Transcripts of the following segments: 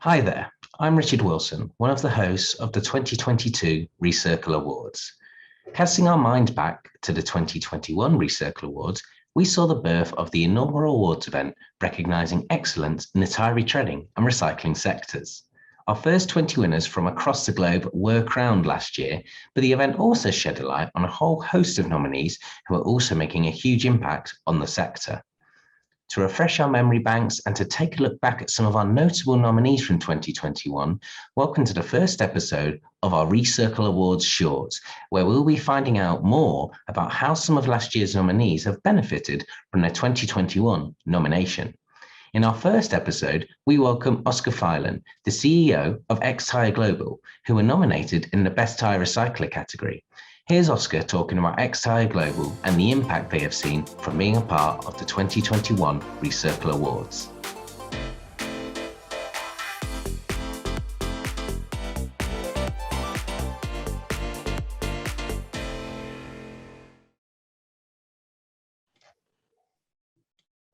Hi there, I'm Richard Wilson, one of the hosts of the 2022 Recircle Awards. Casting our mind back to the 2021 Recircle Awards, we saw the birth of the inaugural awards event recognising excellence in the Tyre Retreading and recycling sectors. Our first 20 winners from across the globe were crowned last year, but the event also shed a light on a whole host of nominees who are also making a huge impact on the sector. To refresh our memory banks and to take a look back at some of our notable nominees from 2021, welcome to the first episode of our Recircle Awards Shorts, where we'll be finding out more about how some of last year's nominees have benefited from their 2021 nomination. In our first episode, we welcome Oscar Filen, the CEO of XTyre Global, who were nominated in the Best Tyre Recycler category. Here's Oscar talking about XTyre Global and the impact they have seen from being a part of the 2021 Recircle Awards.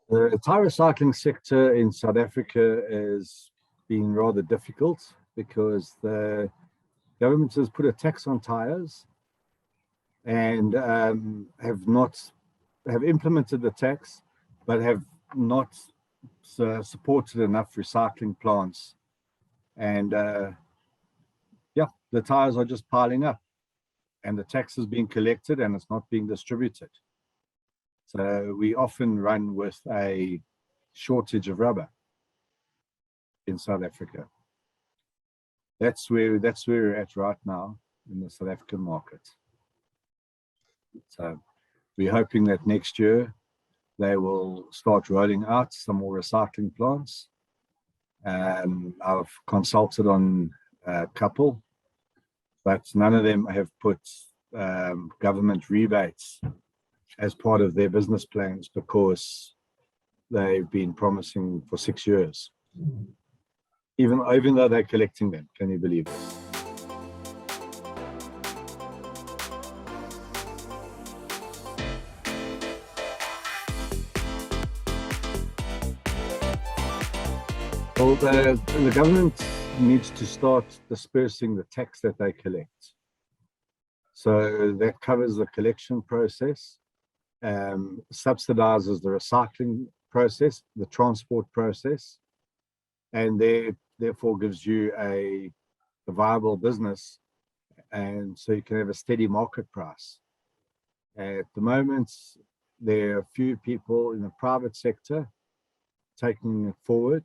The tyre recycling sector in South Africa has been rather difficult because the government has put a tax on tyres and have implemented the tax, but have not supported enough recycling plants. And the tyres are just piling up, and the tax is being collected and it's not being distributed. So we often run with a shortage of rubber in South Africa. That's where we're at right now in the South African market. So we're hoping that next year they will start rolling out some more recycling plants. I've consulted on a couple, but none of them have put government rebates as part of their business plans because they've been promising for 6 years, even though they're collecting them. Can you believe this? Well, the government needs to start dispersing the tax that they collect. So that covers the collection process, subsidizes the recycling process, the transport process, and therefore gives you a viable business, and so you can have a steady market price. At the moment, there are a few people in the private sector taking it forward,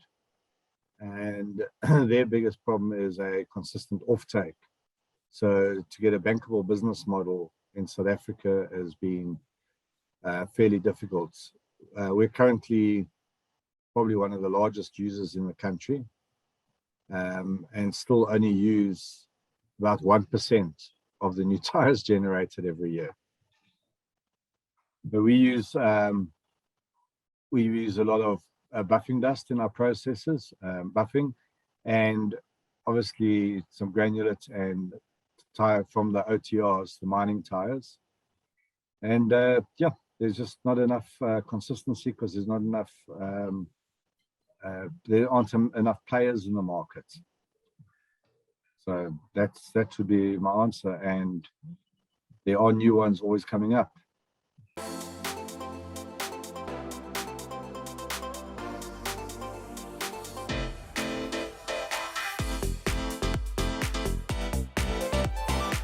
and their biggest problem is a consistent offtake. So to get a bankable business model in South Africa has been fairly difficult. We're currently probably one of the largest users in the country, and still only use about 1% of the new tires generated every year. But we use a lot of buffing dust in our processes, buffing, and obviously some granulate and tire from the OTRs, the mining tires. And there's just not enough consistency because there's not enough, there aren't enough players in the market. So that would be my answer, and there are new ones always coming up.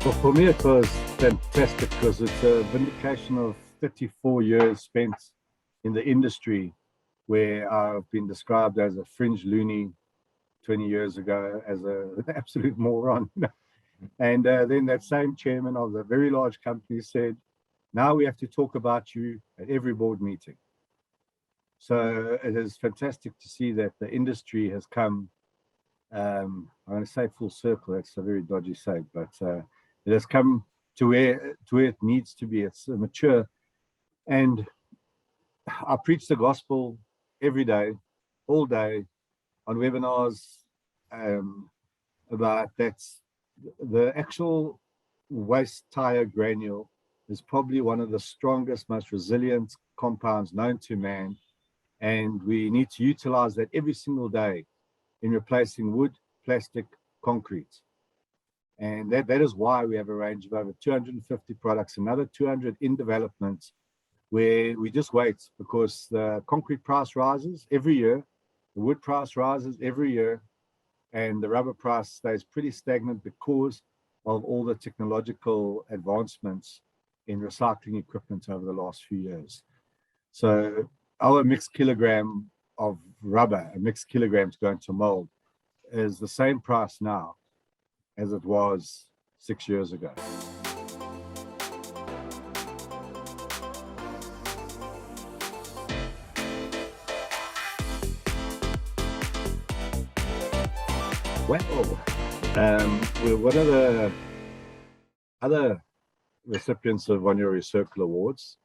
Well, for me it was fantastic because it's a vindication of 34 years spent in the industry, where I've been described as a fringe loony 20 years ago as an absolute moron. And then that same chairman of the very large company said, now we have to talk about you at every board meeting. So it is fantastic to see that the industry has come, I'm going to say full circle, that's a very dodgy say, but it has come to where it needs to be. It's mature. And I preach the gospel every day, all day, on webinars about that. The actual waste tire granule is probably one of the strongest, most resilient compounds known to man, and we need to utilize that every single day in replacing wood, plastic, concrete. And that is why we have a range of over 250 products, another 200 in development, where we just wait because the concrete price rises every year, the wood price rises every year, and the rubber price stays pretty stagnant because of all the technological advancements in recycling equipment over the last few years. So our mixed kilogram of rubber, a mixed kilogram to go into mold, is the same price now as it was 6 years ago. Well, what are the other recipients of your Recircle Awards?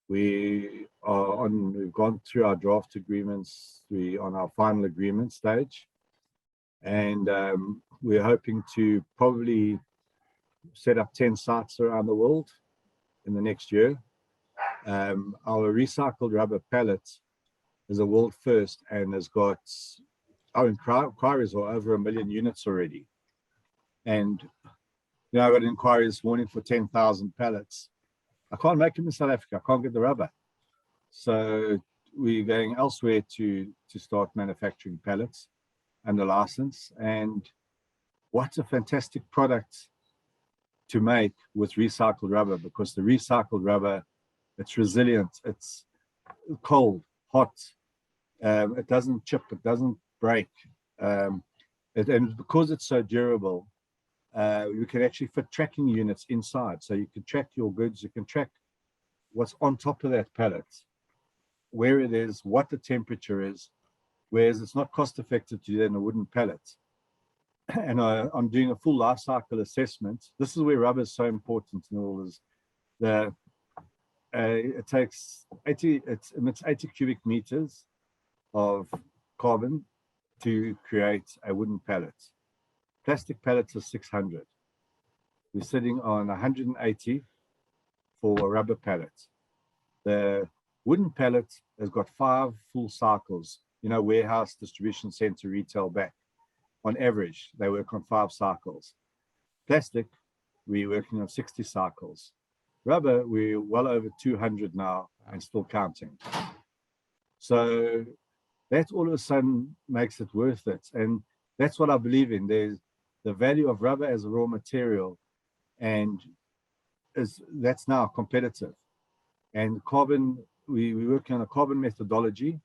We've gone through our draft agreements. We're on our final agreement stage, and we're hoping to probably set up 10 sites around the world in the next year. Our recycled rubber pallet is a world first and has got our inquiries are over 1 million units already. And I got inquiries this morning for 10,000 pallets. I can't make them in South Africa. I can't get the rubber. So we're going elsewhere to start manufacturing pallets under license. And what a fantastic product to make with recycled rubber, because the recycled rubber, it's resilient, it's cold, hot, it doesn't chip, it doesn't break. And because it's so durable, you can actually fit tracking units inside. So you can track your goods, you can track what's on top of that pallet, where it is, what the temperature is, whereas it's not cost effective to do that in a wooden pallet. And I'm doing a full life cycle assessment. This is where rubber is so important in all this. It takes 80 cubic meters of carbon to create a wooden pallet. Plastic pallets are 600. We're sitting on 180 for a rubber pallet. The wooden pallet has got 5 full cycles, warehouse, distribution center, retail, back. On average, they work on 5 cycles. Plastic, we're working on 60 cycles. Rubber, we're well over 200 now and still counting. So that all of a sudden makes it worth it. And that's what I believe in. There's the value of rubber as a raw material, and that's now competitive. And carbon, we're working on a carbon methodology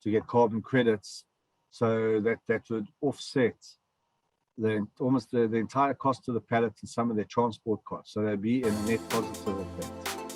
to get carbon credits, so that would offset almost the entire cost of the pallet and some of their transport costs. So there'd be a net positive effect.